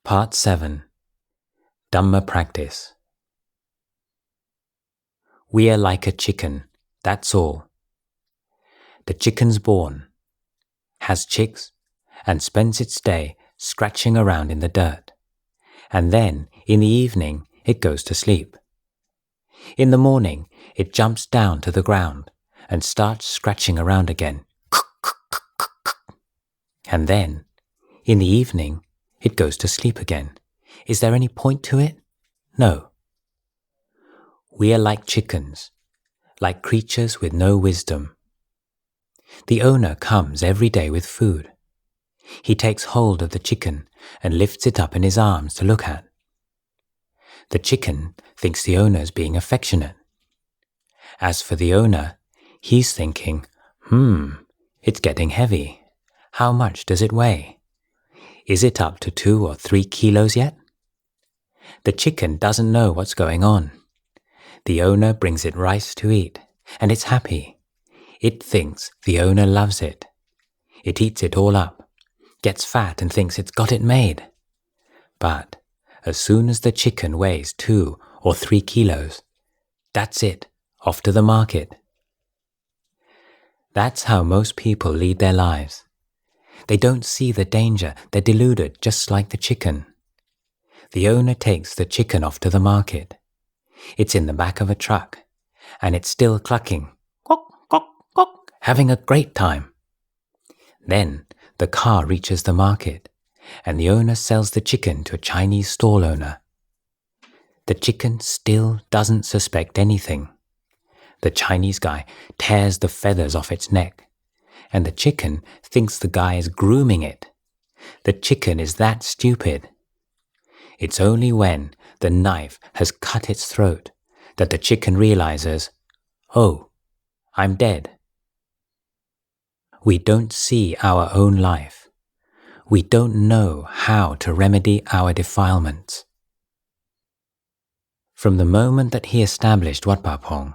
Part 7. Dhamma Practice. We are like a chicken, that's all. The chicken's born, has chicks, and spends its day scratching around in the dirt. And then, in the evening, it goes to sleep. In the morning, it jumps down to the ground and starts scratching around again. And then, in the evening, it goes to sleep again. Is there any point to it? No. We are like chickens, like creatures with no wisdom. The owner comes every day with food. He takes hold of the chicken and lifts it up in his arms to look at. The chicken thinks the owner's being affectionate. As for the owner, he's thinking, it's getting heavy. How much does it weigh? Is it up to 2 or 3 kilos yet? The chicken doesn't know what's going on. The owner brings it rice to eat, and it's happy. It thinks the owner loves it. It eats it all up, gets fat and thinks it's got it made. But as soon as the chicken weighs 2 or 3 kilos, that's it, off to the market. That's how most people lead their lives. They don't see the danger, they're deluded just like the chicken. The owner takes the chicken off to the market. It's in the back of a truck, and it's still clucking, quack, quack, quack, having a great time. Then the car reaches the market, and the owner sells the chicken to a Chinese stall owner. The chicken still doesn't suspect anything. The Chinese guy tears the feathers off its neck, and the chicken thinks the guy is grooming it. The chicken is that stupid. It's only when the knife has cut its throat that the chicken realizes, oh, I'm dead. We don't see our own life. We don't know how to remedy our defilements. From the moment that he established Wat Pa Pong,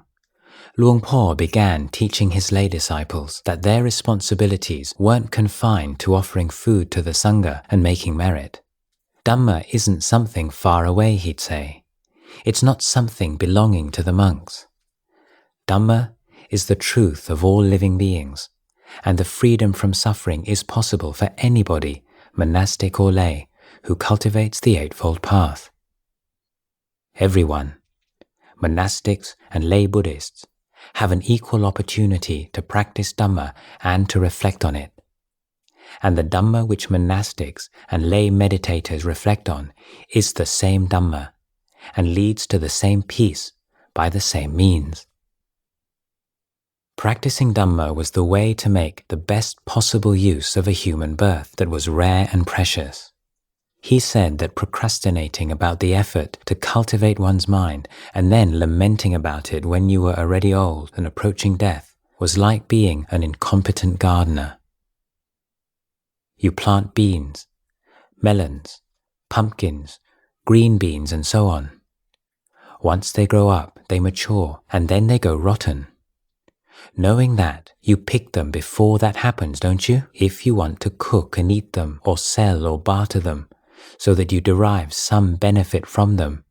Luang Por began teaching his lay disciples that their responsibilities weren't confined to offering food to the Sangha and making merit. Dhamma isn't something far away, he'd say. It's not something belonging to the monks. Dhamma is the truth of all living beings, and the freedom from suffering is possible for anybody, monastic or lay, who cultivates the Eightfold Path. Everyone, monastics and lay Buddhists, have an equal opportunity to practice Dhamma and to reflect on it. And the Dhamma which monastics and lay meditators reflect on is the same Dhamma and leads to the same peace by the same means. Practicing Dhamma was the way to make the best possible use of a human birth that was rare and precious. He said that procrastinating about the effort to cultivate one's mind and then lamenting about it when you were already old and approaching death was like being an incompetent gardener. You plant beans, melons, pumpkins, green beans, and so on. Once they grow up, they mature, and then they go rotten. Knowing that, you pick them before that happens, don't you? If you want to cook and eat them, or sell or barter them, so that you derive some benefit from them,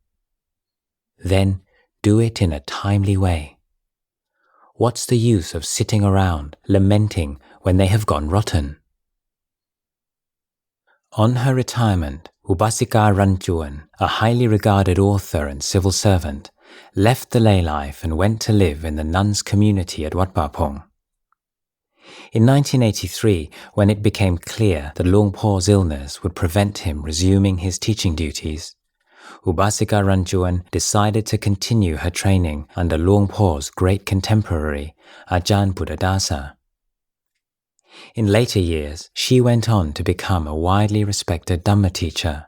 then do it in a timely way. What's the use of sitting around, lamenting when they have gone rotten? On her retirement, Upasika Ranjuan, a highly regarded author and civil servant, left the lay life and went to live in the nuns' community at Wat Pa Pong. In 1983, when it became clear that Luang Por's illness would prevent him resuming his teaching duties, Upasika Ranjuan decided to continue her training under Luang Por's great contemporary, Ajahn Buddhadasa. In later years, she went on to become a widely respected Dhamma teacher.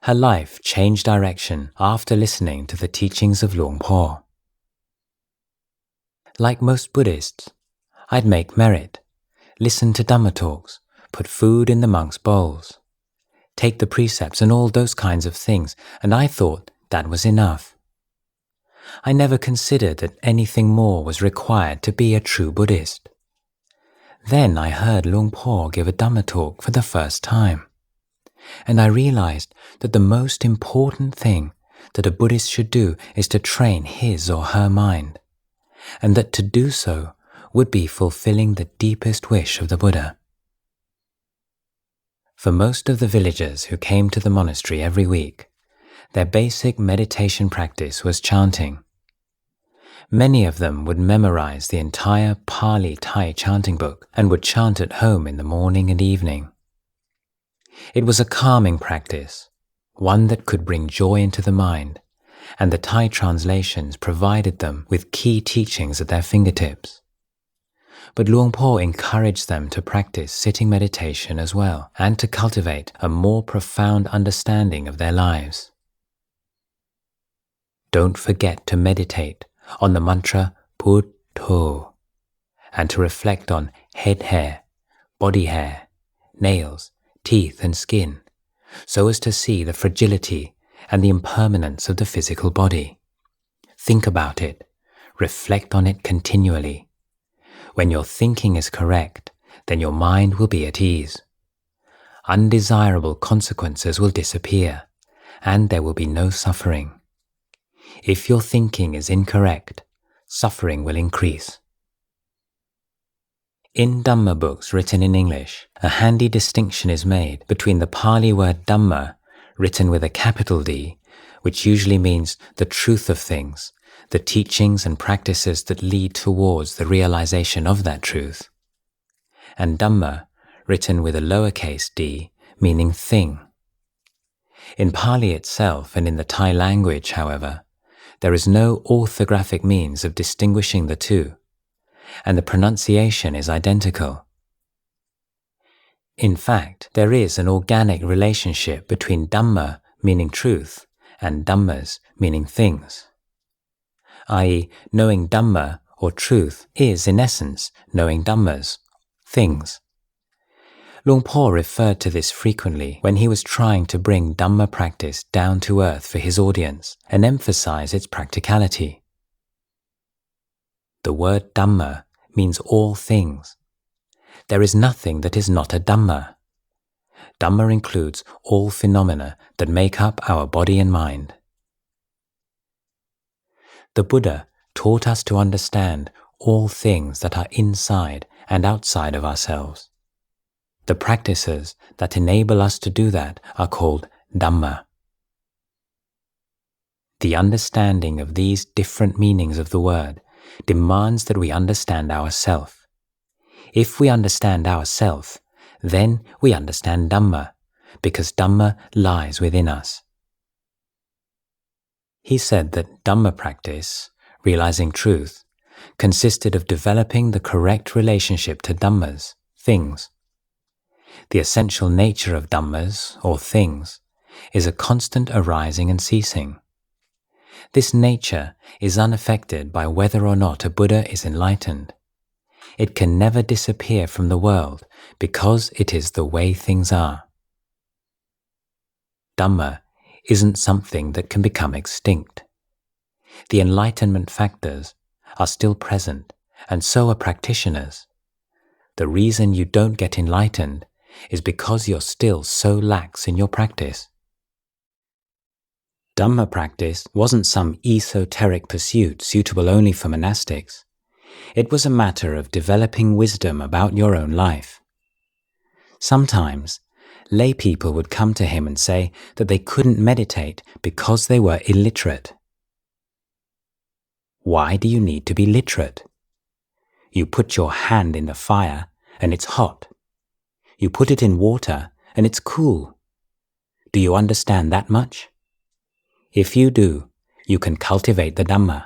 Her life changed direction after listening to the teachings of Luang Por. Like most Buddhists, I'd make merit, listen to Dhamma talks, put food in the monks' bowls, take the precepts and all those kinds of things, and I thought that was enough. I never considered that anything more was required to be a true Buddhist. Then I heard Luang Por give a Dhamma talk for the first time. And I realized that the most important thing that a Buddhist should do is to train his or her mind, and that to do so would be fulfilling the deepest wish of the Buddha. For most of the villagers who came to the monastery every week, their basic meditation practice was chanting. Many of them would memorize the entire Pali Thai chanting book and would chant at home in the morning and evening. It was a calming practice, one that could bring joy into the mind, and the Thai translations provided them with key teachings at their fingertips. But Luang Por encouraged them to practice sitting meditation as well, and to cultivate a more profound understanding of their lives. Don't forget to meditate on the mantra Buddho, and to reflect on head hair, body hair, nails, teeth and skin, so as to see the fragility and the impermanence of the physical body. Think about it, reflect on it continually. When your thinking is correct, then your mind will be at ease. Undesirable consequences will disappear, and there will be no suffering. If your thinking is incorrect, suffering will increase. In Dhamma books written in English, a handy distinction is made between the Pali word Dhamma, written with a capital D, which usually means the truth of things, the teachings and practices that lead towards the realization of that truth, and Dhamma, written with a lowercase d, meaning thing. In Pali itself and in the Thai language, however, there is no orthographic means of distinguishing the two, and the pronunciation is identical. In fact, there is an organic relationship between Dhamma, meaning truth, and Dhammas, meaning things. I.e., knowing Dhamma, or truth, is in essence knowing Dhammas, things. Luang Por referred to this frequently when he was trying to bring Dhamma practice down to earth for his audience and emphasize its practicality. The word Dhamma means all things. There is nothing that is not a Dhamma. Dhamma includes all phenomena that make up our body and mind. The Buddha taught us to understand all things that are inside and outside of ourselves. The practices that enable us to do that are called Dhamma. The understanding of these different meanings of the word demands that we understand ourself. If we understand ourself, then we understand Dhamma, because Dhamma lies within us. He said that Dhamma practice, realizing truth, consisted of developing the correct relationship to Dhammas, things. The essential nature of Dhammas, or things, is a constant arising and ceasing. This nature is unaffected by whether or not a Buddha is enlightened. It can never disappear from the world because it is the way things are. Dhamma isn't something that can become extinct. The enlightenment factors are still present, and so are practitioners. The reason you don't get enlightened is because you're still so lax in your practice. Dhamma practice wasn't some esoteric pursuit suitable only for monastics. It was a matter of developing wisdom about your own life. Sometimes, lay people would come to him and say that they couldn't meditate because they were illiterate. Why do you need to be literate? You put your hand in the fire and it's hot. You put it in water and it's cool. Do you understand that much? If you do, you can cultivate the Dhamma.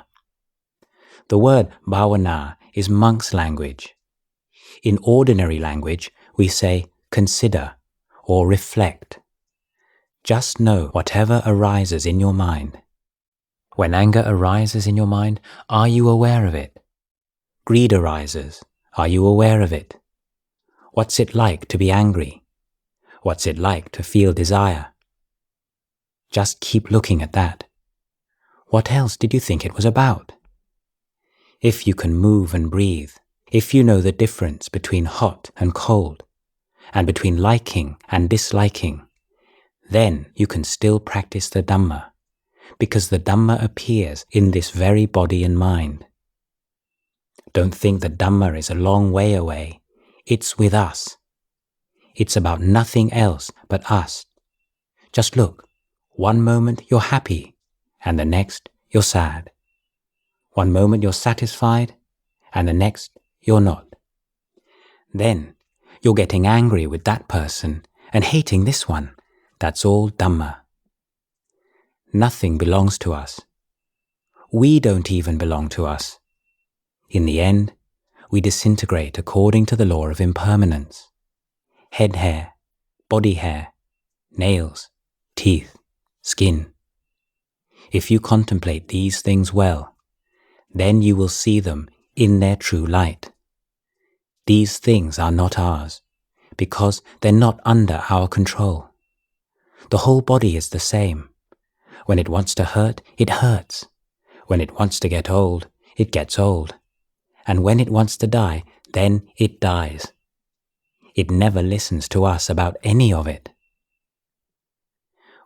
The word bhavana is monk's language. In ordinary language, we say consider or reflect. Just know whatever arises in your mind. When anger arises in your mind, are you aware of it? Greed arises. Are you aware of it? What's it like to be angry? What's it like to feel desire? Just keep looking at that. What else did you think it was about? If you can move and breathe, if you know the difference between hot and cold, and between liking and disliking, then you can still practice the Dhamma, because the Dhamma appears in this very body and mind. Don't think the Dhamma is a long way away. It's with us. It's about nothing else but us. Just look. One moment you're happy, and the next you're sad. One moment you're satisfied, and the next you're not. Then you're getting angry with that person and hating this one. That's all Dhamma. Nothing belongs to us. We don't even belong to us. In the end, we disintegrate according to the law of impermanence. Head hair, body hair, nails, teeth, skin. If you contemplate these things well, then you will see them in their true light. These things are not ours, because they're not under our control. The whole body is the same. When it wants to hurt, it hurts. When it wants to get old, it gets old. And when it wants to die, then it dies. It never listens to us about any of it.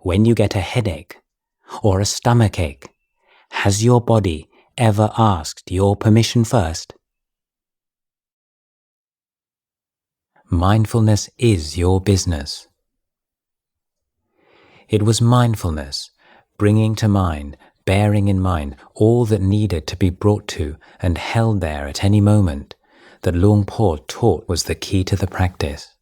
When you get a headache or a stomachache, has your body ever asked your permission first? Mindfulness is your business. It was mindfulness, bringing to mind, bearing in mind all that needed to be brought to and held there at any moment, that Luang Por taught was the key to the practice.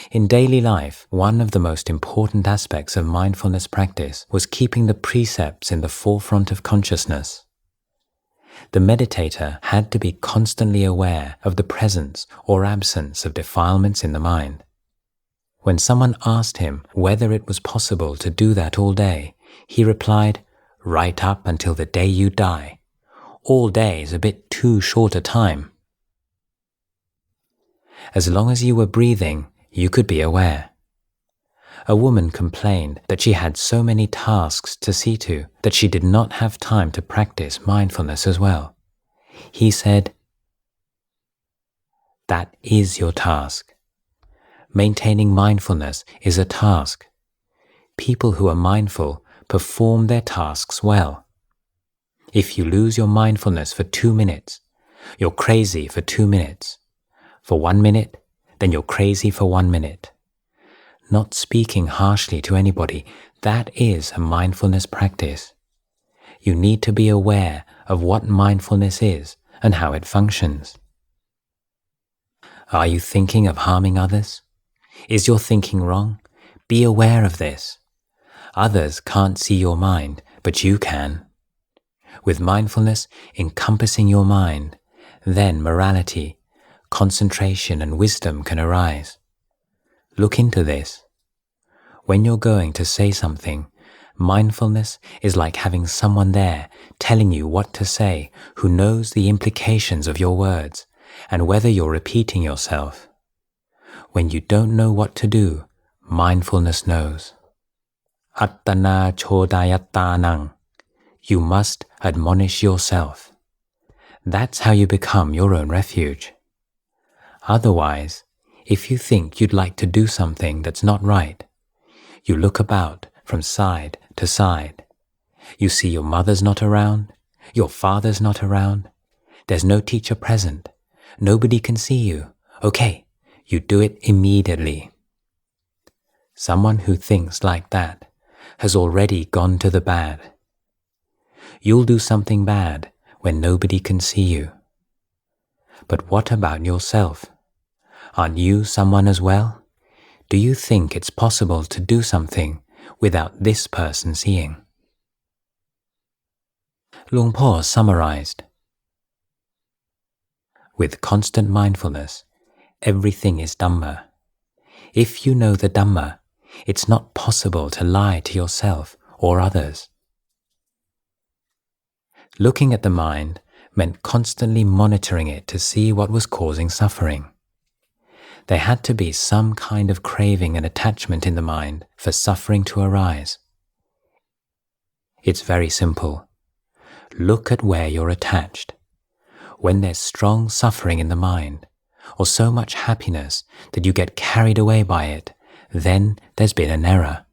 In daily life, one of the most important aspects of mindfulness practice was keeping the precepts in the forefront of consciousness. The meditator had to be constantly aware of the presence or absence of defilements in the mind. When someone asked him whether it was possible to do that all day, he replied, "Right up until the day you die. All day is a bit too short a time." As long as you were breathing, you could be aware. A woman complained that she had so many tasks to see to that she did not have time to practice mindfulness as well. He said, "That is your task. Maintaining mindfulness is a task. People who are mindful perform their tasks well. If you lose your mindfulness for 2 minutes, you're crazy for 2 minutes. For 1 minute, then you're crazy for 1 minute. Not speaking harshly to anybody, that is a mindfulness practice. You need to be aware of what mindfulness is and how it functions. Are you thinking of harming others? Is your thinking wrong? Be aware of this. Others can't see your mind, but you can. With mindfulness encompassing your mind, then morality, concentration and wisdom can arise. Look into this. When you're going to say something, mindfulness is like having someone there telling you what to say who knows the implications of your words and whether you're repeating yourself. When you don't know what to do, mindfulness knows. Attana chodayatanang. You must admonish yourself. That's how you become your own refuge. Otherwise, if you think you'd like to do something that's not right, you look about from side to side. You see your mother's not around, your father's not around, there's no teacher present, nobody can see you. Okay, you do it immediately. Someone who thinks like that has already gone to the bad. You'll do something bad when nobody can see you. But what about yourself? Aren't you someone as well? Do you think it's possible to do something without this person seeing? Luang Por summarized, with constant mindfulness, everything is Dhamma. If you know the Dhamma, it's not possible to lie to yourself or others. Looking at the mind meant constantly monitoring it to see what was causing suffering. There had to be some kind of craving and attachment in the mind for suffering to arise. It's very simple. Look at where you're attached. When there's strong suffering in the mind, or so much happiness that you get carried away by it, then there's been an error.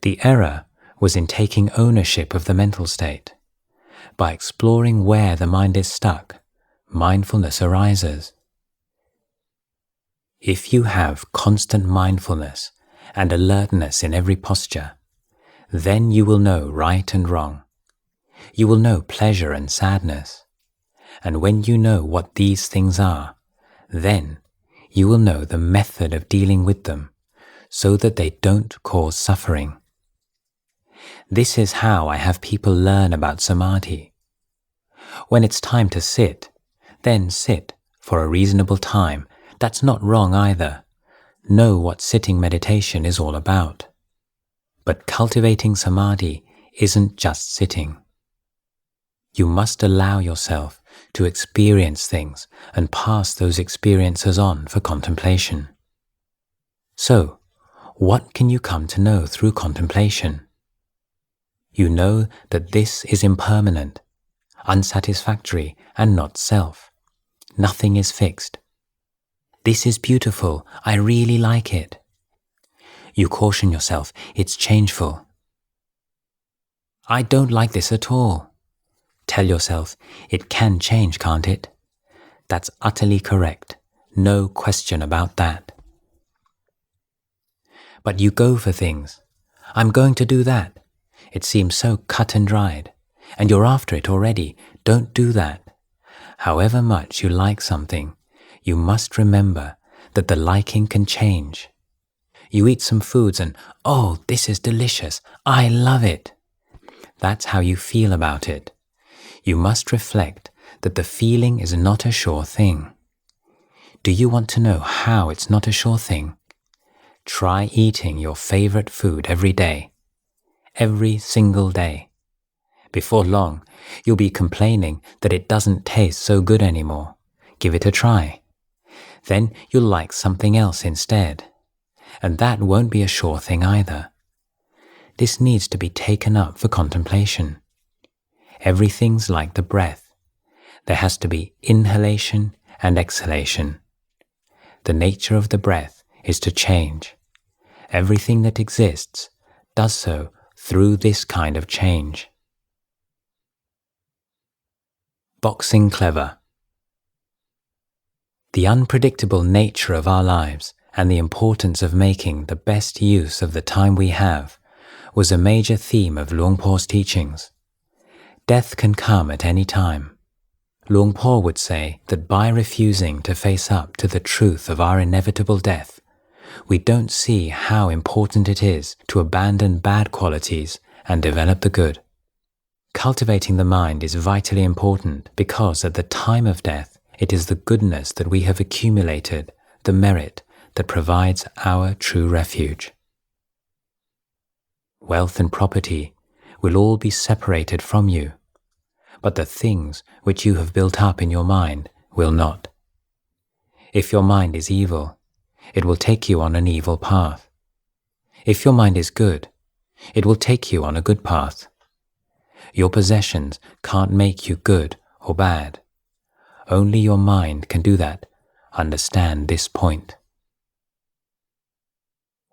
The error was in taking ownership of the mental state. By exploring where the mind is stuck, mindfulness arises. If you have constant mindfulness and alertness in every posture, then you will know right and wrong. You will know pleasure and sadness. And when you know what these things are, then you will know the method of dealing with them so that they don't cause suffering. This is how I have people learn about samadhi. When it's time to sit, then sit for a reasonable time. That's not wrong either. Know what sitting meditation is all about. But cultivating samadhi isn't just sitting. You must allow yourself to experience things and pass those experiences on for contemplation. So, what can you come to know through contemplation? You know that this is impermanent, unsatisfactory, and not self. Nothing is fixed. This is beautiful, I really like it. You caution yourself, it's changeful. I don't like this at all. Tell yourself, it can change, can't it? That's utterly correct. No question about that. But you go for things. I'm going to do that. It seems so cut and dried, and you're after it already. Don't do that. However much you like something, you must remember that the liking can change. You eat some foods and, oh, this is delicious. I love it. That's how you feel about it. You must reflect that the feeling is not a sure thing. Do you want to know how it's not a sure thing? Try eating your favorite food every day. Every single day. Before long, you'll be complaining that it doesn't taste so good anymore. Give it a try. Then you'll like something else instead. And that won't be a sure thing either. This needs to be taken up for contemplation. Everything's like the breath. There has to be inhalation and exhalation. The nature of the breath is to change. Everything that exists does so through this kind of change. Boxing clever. The unpredictable nature of our lives and the importance of making the best use of the time we have was a major theme of Luang Por's teachings. Death can come at any time. Luang Por would say that by refusing to face up to the truth of our inevitable death, we don't see how important it is to abandon bad qualities and develop the good. Cultivating the mind is vitally important because at the time of death, it is the goodness that we have accumulated, the merit that provides our true refuge. Wealth and property will all be separated from you, but the things which you have built up in your mind will not. If your mind is evil, it will take you on an evil path. If your mind is good, it will take you on a good path. Your possessions can't make you good or bad. Only your mind can do that. Understand this point.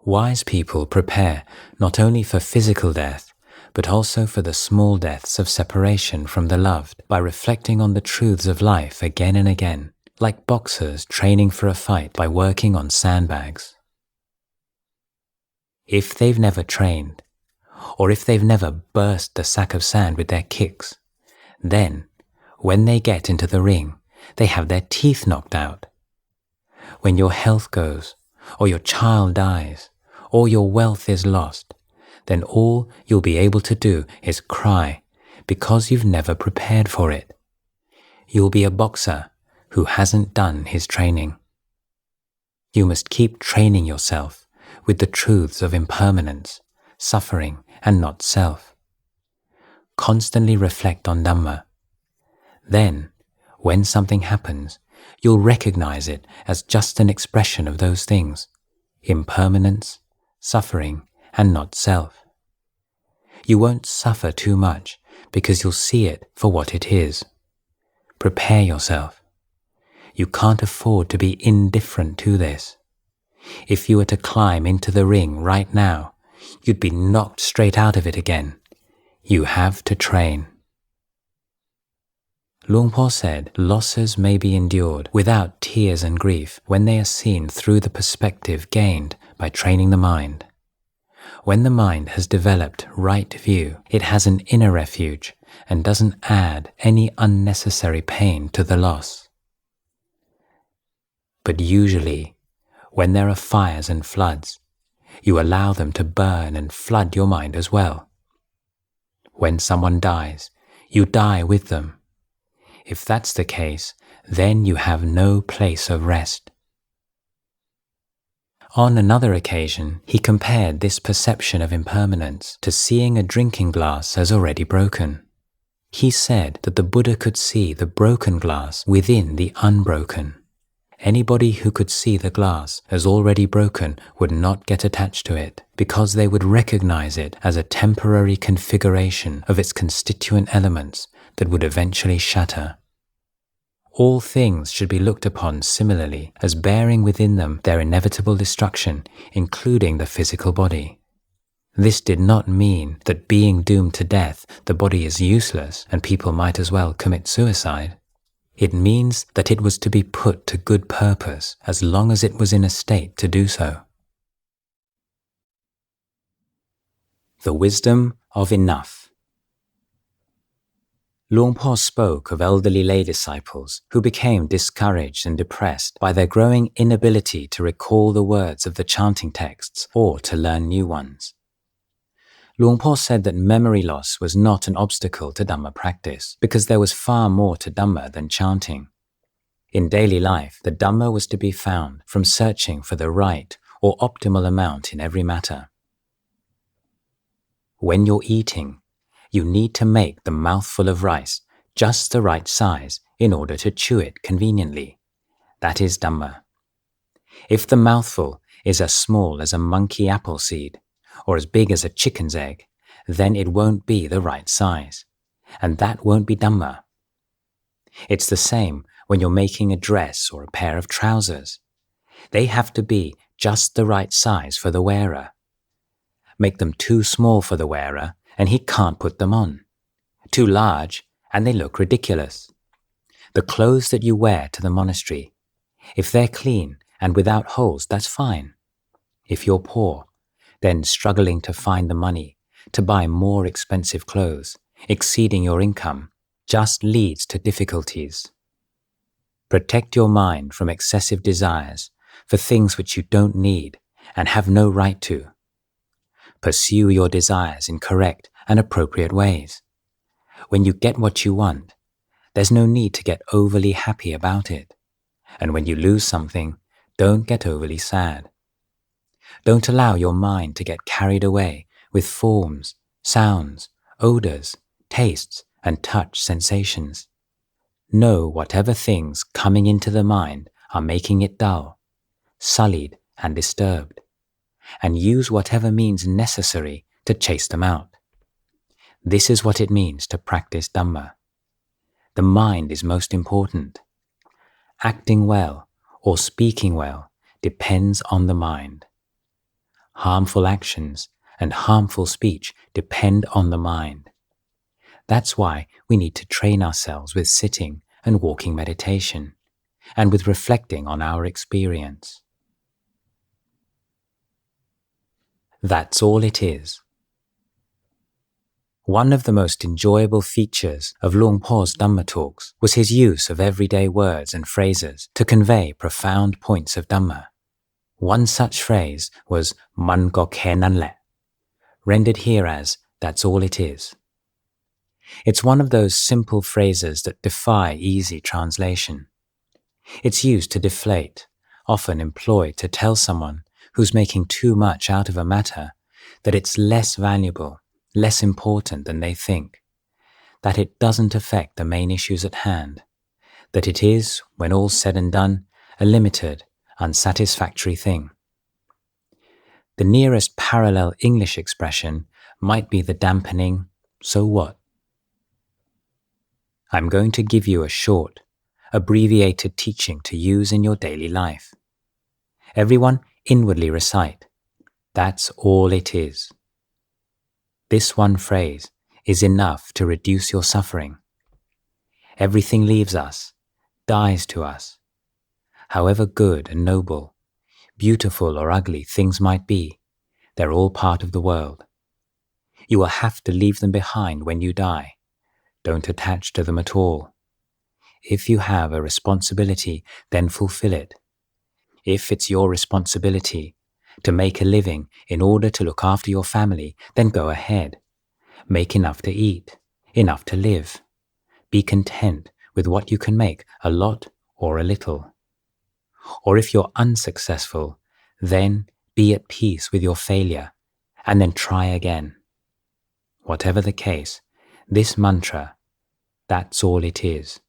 Wise people prepare not only for physical death, but also for the small deaths of separation from the loved by reflecting on the truths of life again and again, like boxers training for a fight by working on sandbags. If they've never trained, or if they've never burst the sack of sand with their kicks, then, when they get into the ring, they have their teeth knocked out. When your health goes, or your child dies, or your wealth is lost, then all you'll be able to do is cry because you've never prepared for it. You'll be a boxer who hasn't done his training. You must keep training yourself with the truths of impermanence, suffering, and not self. Constantly reflect on Dhamma. Then, when something happens, you'll recognize it as just an expression of those things, impermanence, suffering, and not self. You won't suffer too much because you'll see it for what it is. Prepare yourself. You can't afford to be indifferent to this. If you were to climb into the ring right now, you'd be knocked straight out of it again. You have to train. Luang Por said losses may be endured without tears and grief when they are seen through the perspective gained by training the mind. When the mind has developed right view, it has an inner refuge and doesn't add any unnecessary pain to the loss. But usually, when there are fires and floods, you allow them to burn and flood your mind as well. When someone dies, you die with them. If that's the case, then you have no place of rest. On another occasion, he compared this perception of impermanence to seeing a drinking glass as already broken. He said that the Buddha could see the broken glass within the unbroken. Anybody who could see the glass as already broken would not get attached to it, because they would recognize it as a temporary configuration of its constituent elements that would eventually shatter. All things should be looked upon similarly as bearing within them their inevitable destruction, including the physical body. This did not mean that being doomed to death, the body is useless and people might as well commit suicide. It means that it was to be put to good purpose as long as it was in a state to do so. The wisdom of enough. Luang Por spoke of elderly lay disciples who became discouraged and depressed by their growing inability to recall the words of the chanting texts or to learn new ones. Luang Por said that memory loss was not an obstacle to Dhamma practice because there was far more to Dhamma than chanting. In daily life, the Dhamma was to be found from searching for the right or optimal amount in every matter. When you're eating, you need to make the mouthful of rice just the right size in order to chew it conveniently. That is Dhamma. If the mouthful is as small as a monkey apple seed, or as big as a chicken's egg, then it won't be the right size, and that won't be Dhamma. It's the same when you're making a dress or a pair of trousers. They have to be just the right size for the wearer. Make them too small for the wearer, and he can't put them on. Too large, and they look ridiculous. The clothes that you wear to the monastery, if they're clean and without holes, that's fine. If you're poor, then struggling to find the money to buy more expensive clothes, exceeding your income, just leads to difficulties. Protect your mind from excessive desires for things which you don't need and have no right to. Pursue your desires in correct and appropriate ways. When you get what you want, there's no need to get overly happy about it. And when you lose something, don't get overly sad. Don't allow your mind to get carried away with forms, sounds, odors, tastes, and touch sensations. Know whatever things coming into the mind are making it dull, sullied, and disturbed, and use whatever means necessary to chase them out. This is what it means to practice Dhamma. The mind is most important. Acting well or speaking well depends on the mind. Harmful actions and harmful speech depend on the mind. That's why we need to train ourselves with sitting and walking meditation, and with reflecting on our experience. That's all it is. One of the most enjoyable features of Luang Por's Dhamma talks was his use of everyday words and phrases to convey profound points of Dhamma. One such phrase was "Man ko khe nan le," rendered here as "that's all it is." It's one of those simple phrases that defy easy translation. It's used to deflate, often employed to tell someone who's making too much out of a matter that it's less valuable, less important than they think, that it doesn't affect the main issues at hand, that it is, when all's said and done, a limited, unsatisfactory thing. The nearest parallel English expression might be the dampening, "so what?" I'm going to give you a short, abbreviated teaching to use in your daily life. Everyone inwardly recite, That's all it is. This one phrase is enough to reduce your suffering. Everything leaves us, dies to us. However good and noble, beautiful or ugly things might be, they're all part of the world. You will have to leave them behind when you die. Don't attach to them at all. If you have a responsibility, then fulfill it. If it's your responsibility to make a living in order to look after your family, then go ahead. Make enough to eat, enough to live. Be content with what you can make, a lot or a little. Or if you're unsuccessful, then be at peace with your failure and then try again. Whatever the case, this mantra, that's all it is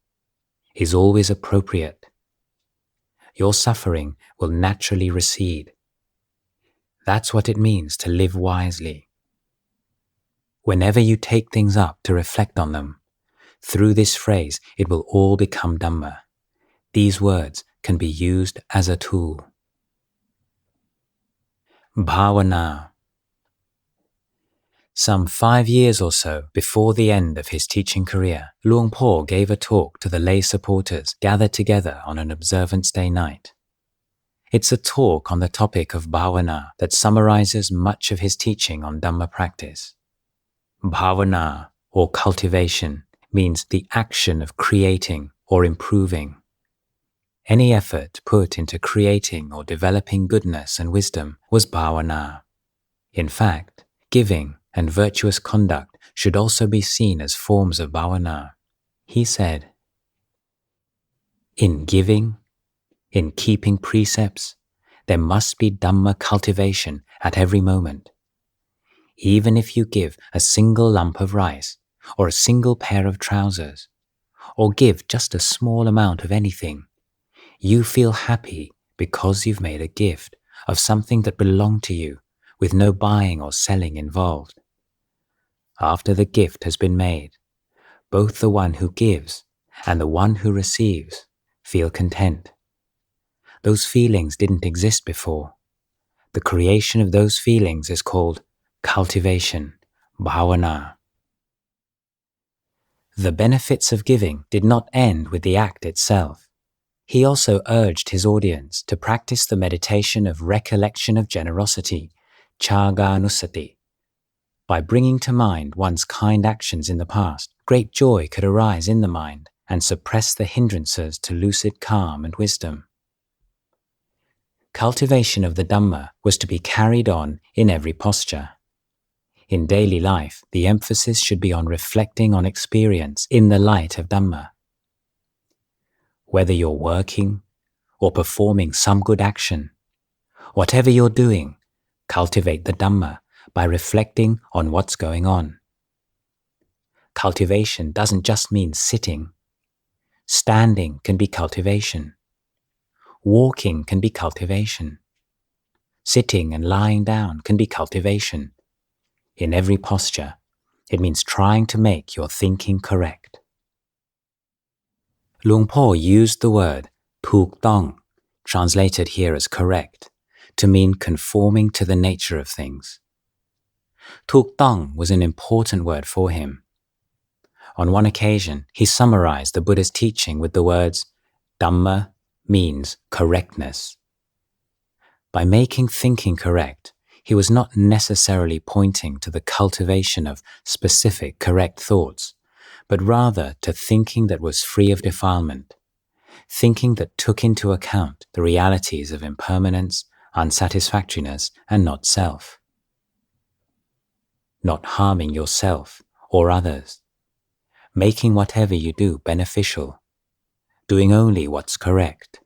always appropriate. Your suffering will naturally recede. That's what it means to live wisely. Whenever you take things up to reflect on them, through this phrase, it will all become Dhamma. These words can be used as a tool. Bhavana. Some 5 years or so before the end of his teaching career, Luang Por gave a talk to the lay supporters gathered together on an observance day night. It's a talk on the topic of bhavana that summarizes much of his teaching on Dhamma practice. Bhavana, or cultivation, means the action of creating or improving. Any effort put into creating or developing goodness and wisdom was bhavana. In fact, giving and virtuous conduct should also be seen as forms of bhavana. He said, in giving, in keeping precepts, there must be Dhamma cultivation at every moment. Even if you give a single lump of rice, or a single pair of trousers, or give just a small amount of anything, you feel happy because you've made a gift of something that belonged to you with no buying or selling involved. After the gift has been made, both the one who gives and the one who receives feel content. Those feelings didn't exist before. The creation of those feelings is called cultivation, bhavana. The benefits of giving did not end with the act itself. He also urged his audience to practice the meditation of recollection of generosity, chaganusati. By bringing to mind one's kind actions in the past, great joy could arise in the mind and suppress the hindrances to lucid calm and wisdom. Cultivation of the Dhamma was to be carried on in every posture. In daily life, the emphasis should be on reflecting on experience in the light of Dhamma. Whether you're working or performing some good action, whatever you're doing, cultivate the Dhamma by reflecting on what's going on. Cultivation doesn't just mean sitting. Standing can be cultivation. Walking can be cultivation. Sitting and lying down can be cultivation. In every posture, it means trying to make your thinking correct. Luang Por used the word thuk tong, translated here as correct, to mean conforming to the nature of things. Thuk tong was an important word for him. On one occasion, he summarized the Buddha's teaching with the words, Dhamma means correctness. By making thinking correct, he was not necessarily pointing to the cultivation of specific correct thoughts, but rather to thinking that was free of defilement, thinking that took into account the realities of impermanence, unsatisfactoriness, and not self. Not harming yourself or others, making whatever you do beneficial, doing only what's correct,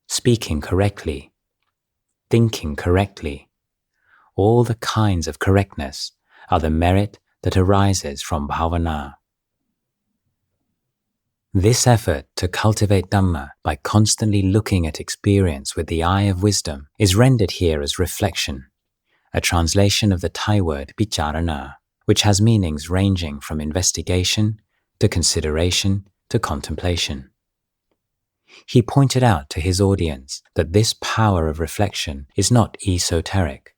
speaking correctly, thinking correctly. All the kinds of correctness are the merit that arises from bhavana. This effort to cultivate Dhamma by constantly looking at experience with the eye of wisdom is rendered here as reflection, a translation of the Thai word picharana, which has meanings ranging from investigation to consideration to contemplation. He pointed out to his audience that this power of reflection is not esoteric.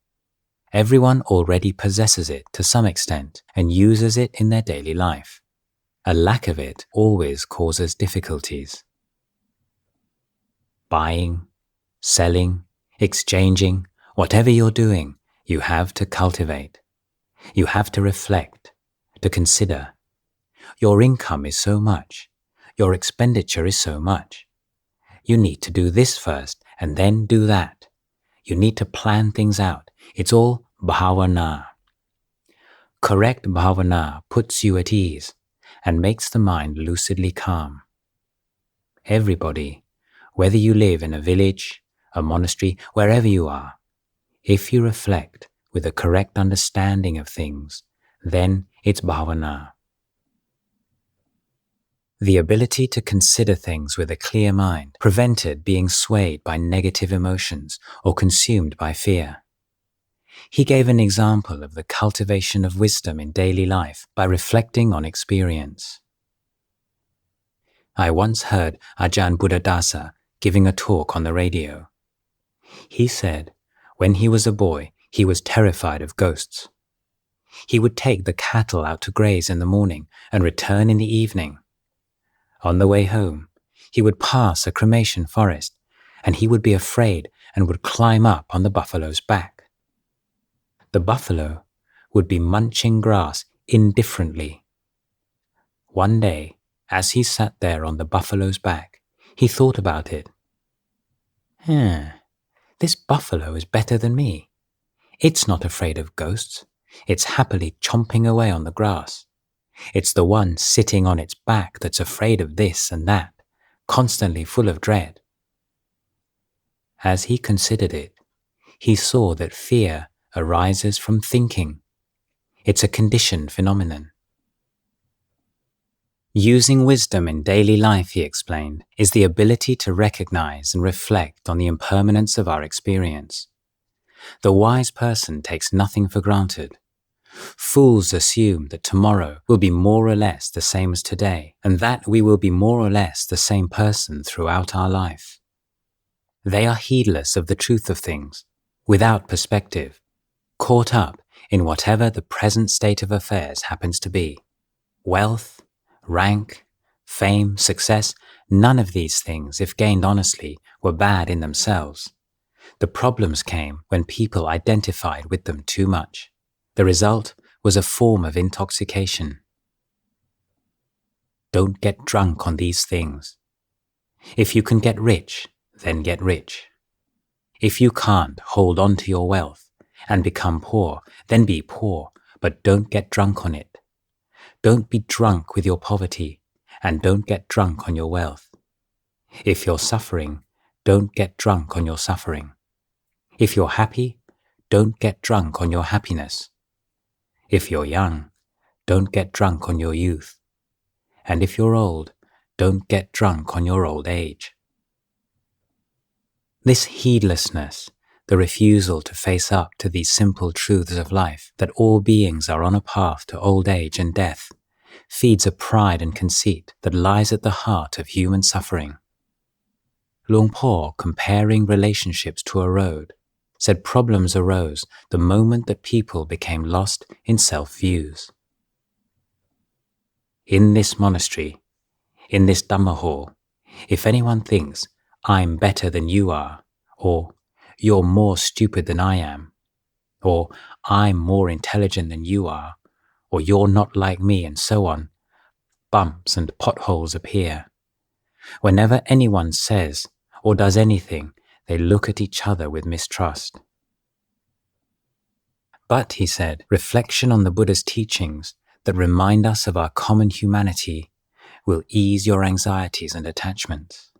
Everyone already possesses it to some extent and uses it in their daily life. A lack of it always causes difficulties. Buying, selling, exchanging, whatever you're doing, you have to cultivate. You have to reflect, to consider. Your income is so much. Your expenditure is so much. You need to do this first and then do that. You need to plan things out. It's all bhavana. Correct bhavana puts you at ease and makes the mind lucidly calm. Everybody, whether you live in a village, a monastery, wherever you are, if you reflect with a correct understanding of things, then it's bhavana. The ability to consider things with a clear mind prevented being swayed by negative emotions or consumed by fear. He gave an example of the cultivation of wisdom in daily life by reflecting on experience. I once heard Ajahn Buddhadasa giving a talk on the radio. He said, when he was a boy, he was terrified of ghosts. He would take the cattle out to graze in the morning and return in the evening. On the way home, he would pass a cremation forest, and he would be afraid and would climb up on the buffalo's back. The buffalo would be munching grass indifferently. One day, as he sat there on the buffalo's back, he thought about it. This buffalo is better than me. It's not afraid of ghosts. It's happily chomping away on the grass. It's the one sitting on its back that's afraid of this and that, constantly full of dread. As he considered it, he saw that fear arises from thinking. It's a conditioned phenomenon. Using wisdom in daily life, he explained, is the ability to recognize and reflect on the impermanence of our experience. The wise person takes nothing for granted. Fools assume that tomorrow will be more or less the same as today, and that we will be more or less the same person throughout our life. They are heedless of the truth of things, without perspective, caught up in whatever the present state of affairs happens to be. Wealth, rank, fame, success, none of these things, if gained honestly, were bad in themselves. The problems came when people identified with them too much. The result was a form of intoxication. Don't get drunk on these things. If you can get rich, then get rich. If you can't hold on to your wealth and become poor, then be poor, but don't get drunk on it. Don't be drunk with your poverty, and don't get drunk on your wealth. If you're suffering, don't get drunk on your suffering. If you're happy, don't get drunk on your happiness. If you're young, don't get drunk on your youth. And if you're old, don't get drunk on your old age. This heedlessness, the refusal to face up to these simple truths of life, that all beings are on a path to old age and death, feeds a pride and conceit that lies at the heart of human suffering. Luang Por, comparing relationships to a road, said problems arose the moment that people became lost in self-views. In this monastery, in this Dhamma hall, if anyone thinks, I'm better than you are, or you're more stupid than I am, or I'm more intelligent than you are, or you're not like me, and so on, bumps and potholes appear. Whenever anyone says or does anything, they look at each other with mistrust. But, he said, reflection on the Buddha's teachings that remind us of our common humanity will ease your anxieties and attachments.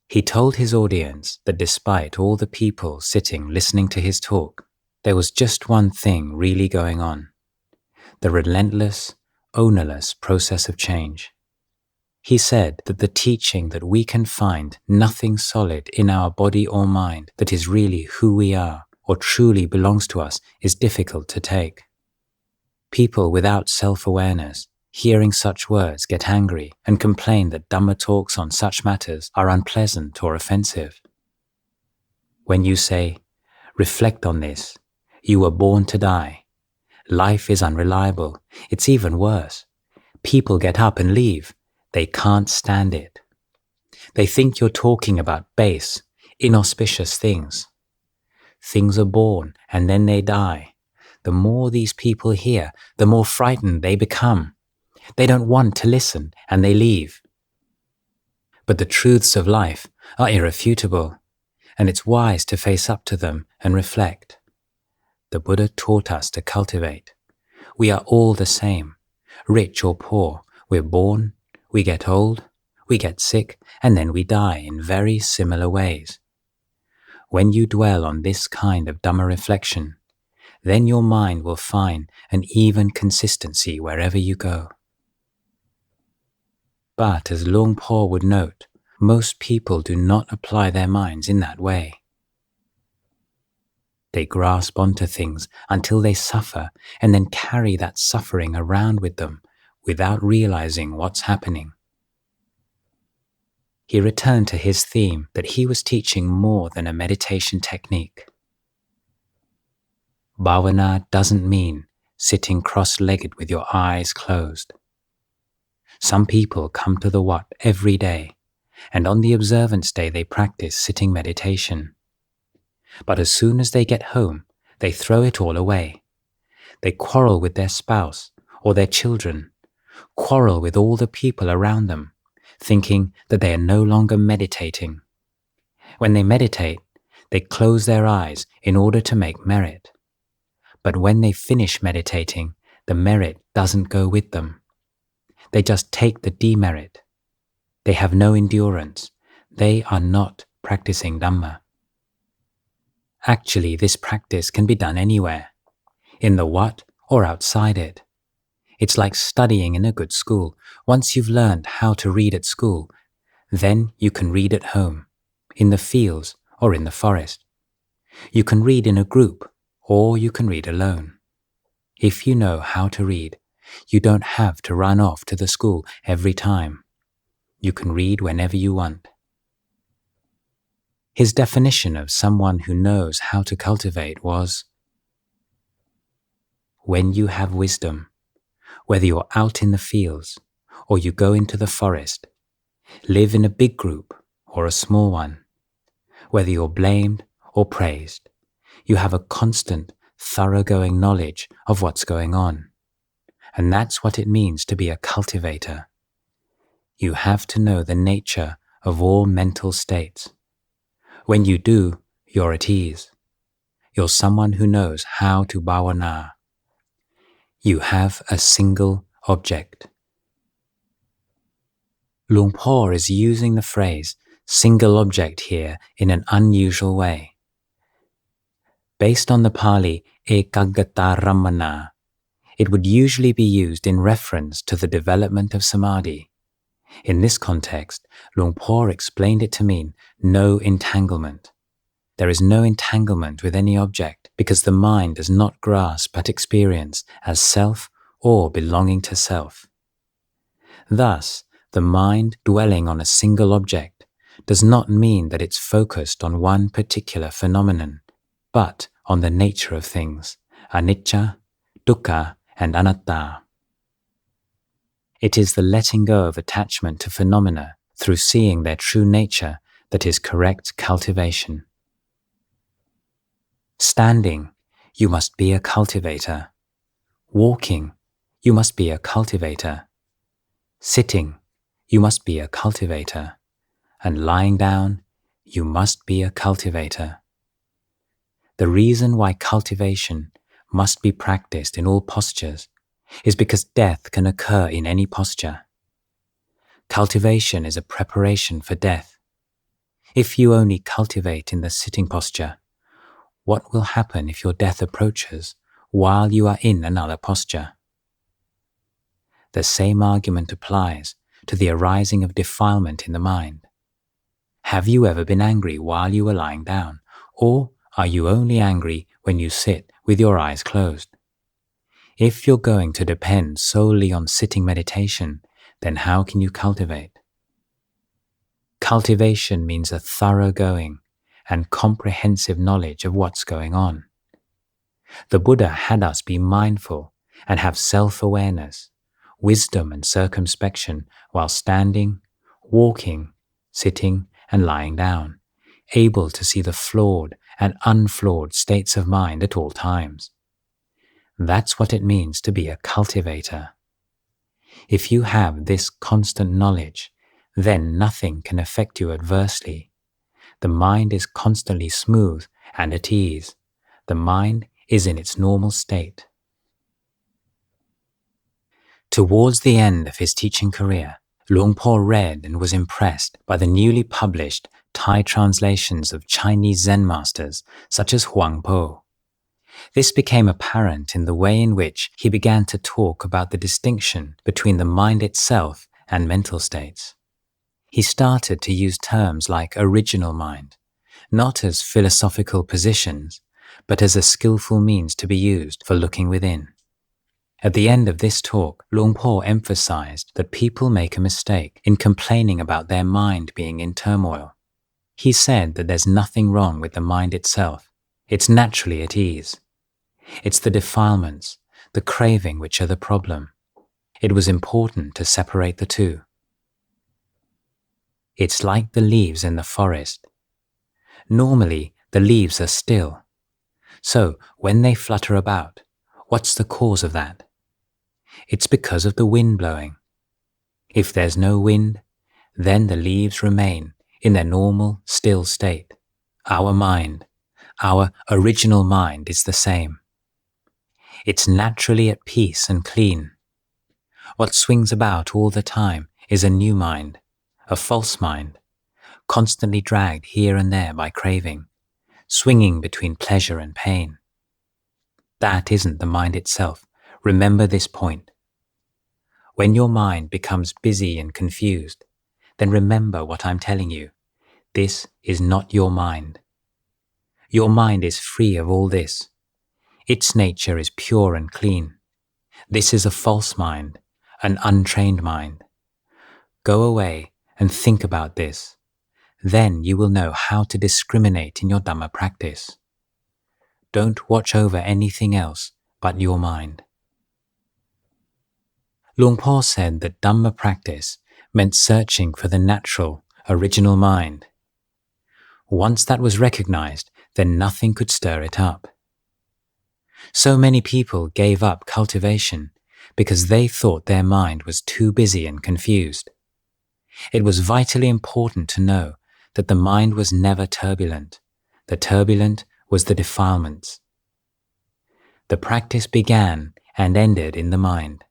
He told his audience that despite all the people sitting listening to his talk, there was just one thing really going on: the relentless, ownerless process of change. He said that the teaching that we can find nothing solid in our body or mind that is really who we are or truly belongs to us is difficult to take. People without self-awareness, hearing such words, get angry and complain that Dhamma talks on such matters are unpleasant or offensive. When you say, reflect on this, You were born to die. Life is unreliable. It's even worse. People get up and leave. They can't stand it. They think you're talking about base, inauspicious things. Things are born and then they die. The more these people hear, the more frightened they become. They don't want to listen and they leave. But the truths of life are irrefutable, and it's wise to face up to them and reflect. The Buddha taught us to cultivate. We are all the same, rich or poor. We're born, we get old, we get sick, and then we die in very similar ways. When you dwell on this kind of Dhamma reflection, then your mind will find an even consistency wherever you go. But as Luang Por would note, most people do not apply their minds in that way. They grasp onto things until they suffer and then carry that suffering around with them without realizing what's happening. He returned to his theme that he was teaching more than a meditation technique. Bhavana doesn't mean sitting cross-legged with your eyes closed. Some people come to the Wat every day, and on the observance day they practice sitting meditation. But as soon as they get home, they throw it all away. They quarrel with their spouse or their children, quarrel with all the people around them, thinking that they are no longer meditating. When they meditate, they close their eyes in order to make merit. But when they finish meditating, the merit doesn't go with them. They just take the demerit. They have no endurance. They are not practicing Dhamma. Actually, this practice can be done anywhere, in the Wat or outside it. It's like studying in a good school. Once you've learned how to read at school, then you can read at home, in the fields or in the forest. You can read in a group or you can read alone. If you know how to read, you don't have to run off to the school every time. You can read whenever you want. His definition of someone who knows how to cultivate was, when you have wisdom, whether you're out in the fields or you go into the forest, live in a big group or a small one, whether you're blamed or praised, you have a constant, thoroughgoing knowledge of what's going on. And that's what it means to be a cultivator. You have to know the nature of all mental states. When you do, you're at ease. You're someone who knows how to bhavana. You have a single object. Luang Por is using the phrase single object here in an unusual way. Based on the Pali ekaggata ramana, it would usually be used in reference to the development of samadhi. In this context, Luang Por explained it to mean no entanglement. There is no entanglement with any object because the mind does not grasp at experience as self or belonging to self. Thus, the mind dwelling on a single object does not mean that it's focused on one particular phenomenon, but on the nature of things, anicca, dukkha, and anatta. It is the letting go of attachment to phenomena through seeing their true nature that is correct cultivation. Standing, you must be a cultivator. Walking, you must be a cultivator. Sitting, you must be a cultivator. And lying down, you must be a cultivator. The reason why cultivation must be practiced in all postures is because death can occur in any posture. Cultivation is a preparation for death. If you only cultivate in the sitting posture, what will happen if your death approaches while you are in another posture? The same argument applies to the arising of defilement in the mind. Have you ever been angry while you were lying down, or are you only angry when you sit with your eyes closed? If you're going to depend solely on sitting meditation, then how can you cultivate? Cultivation means a thoroughgoing and comprehensive knowledge of what's going on. The Buddha had us be mindful and have self-awareness, wisdom and circumspection while standing, walking, sitting and lying down, able to see the flawed and unflawed states of mind at all times. That's what it means to be a cultivator. If you have this constant knowledge, then nothing can affect you adversely. The mind is constantly smooth and at ease. The mind is in its normal state. Towards the end of his teaching career, Luang Por read and was impressed by the newly published Thai translations of Chinese Zen masters such as Huang Po. This became apparent in the way in which he began to talk about the distinction between the mind itself and mental states. He started to use terms like original mind, not as philosophical positions, but as a skillful means to be used for looking within. At the end of this talk, Luang Por emphasized that people make a mistake in complaining about their mind being in turmoil. He said that there's nothing wrong with the mind itself. It's naturally at ease. It's the defilements, the craving which are the problem. It was important to separate the two. It's like the leaves in the forest. Normally, the leaves are still. So, when they flutter about, what's the cause of that? It's because of the wind blowing. If there's no wind, then the leaves remain in their normal, still state. Our mind, our original mind is the same. It's naturally at peace and clean. What swings about all the time is a new mind, a false mind, constantly dragged here and there by craving, swinging between pleasure and pain. That isn't the mind itself. Remember this point. When your mind becomes busy and confused, then remember what I'm telling you. This is not your mind. Your mind is free of all this. Its nature is pure and clean. This is a false mind, an untrained mind. Go away and think about this. Then you will know how to discriminate in your Dhamma practice. Don't watch over anything else but your mind. Luang Por said that Dhamma practice meant searching for the natural, original mind. Once that was recognized, then nothing could stir it up. So many people gave up cultivation because they thought their mind was too busy and confused. It was vitally important to know that the mind was never turbulent. The turbulent was the defilements. The practice began and ended in the mind.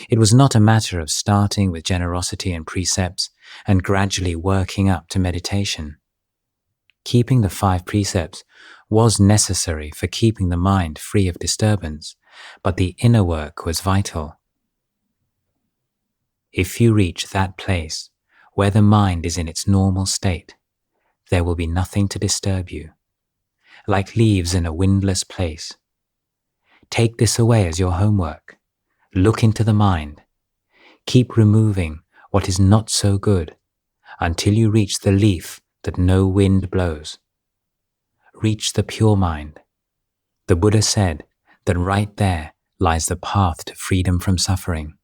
It was not a matter of starting with generosity and precepts and gradually working up to meditation. Keeping the 5 precepts was necessary for keeping the mind free of disturbance, but the inner work was vital. If you reach that place where the mind is in its normal state, there will be nothing to disturb you, like leaves in a windless place. Take this away as your homework. Look into the mind. Keep removing what is not so good until you reach the leaf that no wind blows. Reach the pure mind. The Buddha said that right there lies the path to freedom from suffering.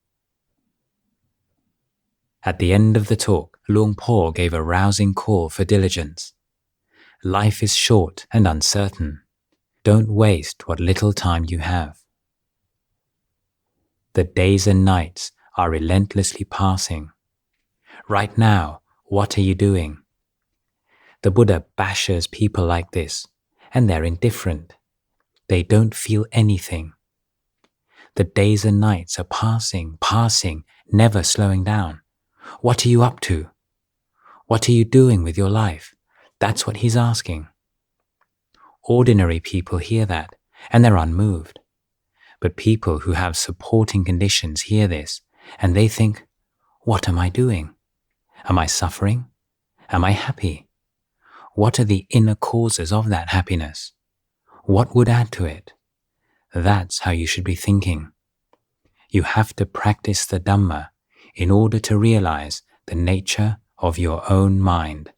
At the end of the talk, Luang Por gave a rousing call for diligence. Life is short and uncertain. Don't waste what little time you have. The days and nights are relentlessly passing. Right now, what are you doing? The Buddha bashes people like this, and they're indifferent. They don't feel anything. The days and nights are passing, never slowing down. What are you up to? What are you doing with your life? That's what he's asking. Ordinary people hear that, and they're unmoved. But people who have supporting conditions hear this, and they think, what am I doing? Am I suffering? Am I happy? What are the inner causes of that happiness? What would add to it? That's how you should be thinking. You have to practice the Dhamma in order to realize the nature of your own mind.